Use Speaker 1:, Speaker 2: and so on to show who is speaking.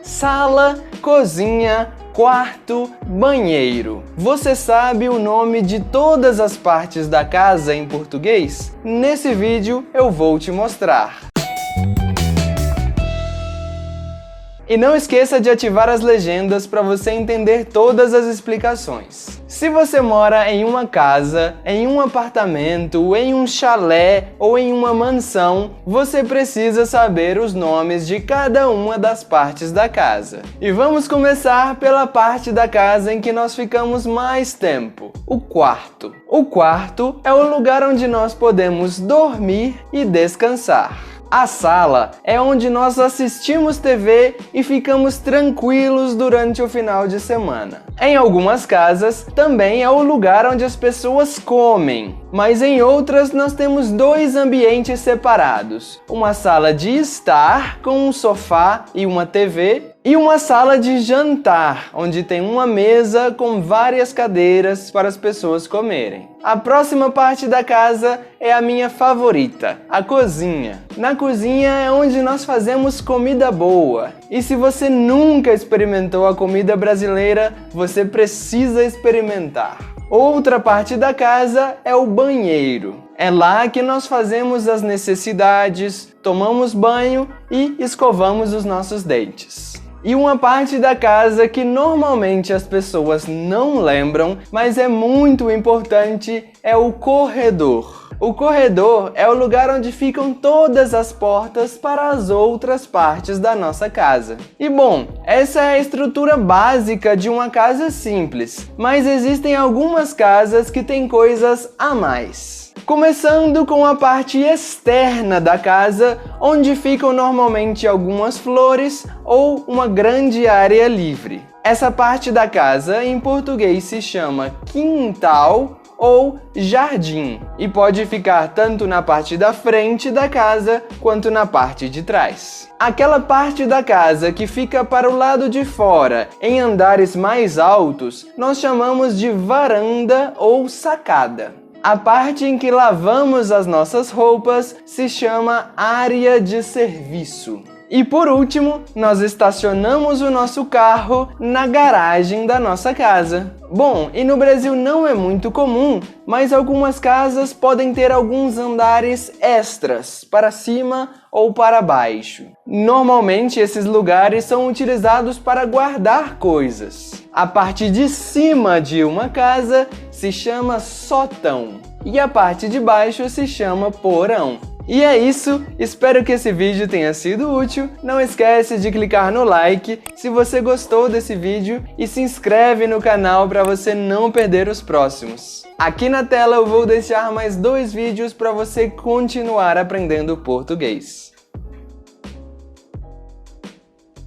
Speaker 1: Sala, cozinha, quarto, banheiro. Você sabe o nome de todas as partes da casa em português? Nesse vídeo eu vou te mostrar. E não esqueça de ativar as legendas para você entender todas as explicações. Se você mora em uma casa, em um apartamento, em um chalé ou em uma mansão, você precisa saber os nomes de cada uma das partes da casa. E vamos começar pela parte da casa em que nós ficamos mais tempo, o quarto. O quarto é o lugar onde nós podemos dormir e descansar. A sala é onde nós assistimos TV e ficamos tranquilos durante o final de semana. Em algumas casas, também é o lugar onde as pessoas comem, mas em outras nós temos dois ambientes separados. Uma sala de estar, com um sofá e uma TV, e uma sala de jantar, onde tem uma mesa com várias cadeiras para as pessoas comerem. A próxima parte da casa é a minha favorita, a cozinha. Na cozinha é onde nós fazemos comida boa. E se você nunca experimentou a comida brasileira, você precisa experimentar. Outra parte da casa é o banheiro. É lá que nós fazemos as necessidades, tomamos banho e escovamos os nossos dentes. E uma parte da casa que normalmente as pessoas não lembram, mas é muito importante, é o corredor. O corredor é o lugar onde ficam todas as portas para as outras partes da nossa casa. E bom, essa é a estrutura básica de uma casa simples, mas existem algumas casas que têm coisas a mais. Começando com a parte externa da casa, onde ficam normalmente algumas flores ou uma grande área livre. Essa parte da casa em português se chama quintal ou jardim e pode ficar tanto na parte da frente da casa quanto na parte de trás. Aquela parte da casa que fica para o lado de fora, em andares mais altos, nós chamamos de varanda ou sacada. A parte em que lavamos as nossas roupas se chama área de serviço. E por último, nós estacionamos o nosso carro na garagem da nossa casa. Bom, e no Brasil não é muito comum, mas algumas casas podem ter alguns andares extras, para cima ou para baixo. Normalmente esses lugares são utilizados para guardar coisas. A parte de cima de uma casa se chama sótão e a parte de baixo se chama porão. E é isso, espero que esse vídeo tenha sido útil. Não esquece de clicar no like se você gostou desse vídeo e se inscreve no canal para você não perder os próximos. Aqui na tela eu vou deixar mais 2 vídeos para você continuar aprendendo português.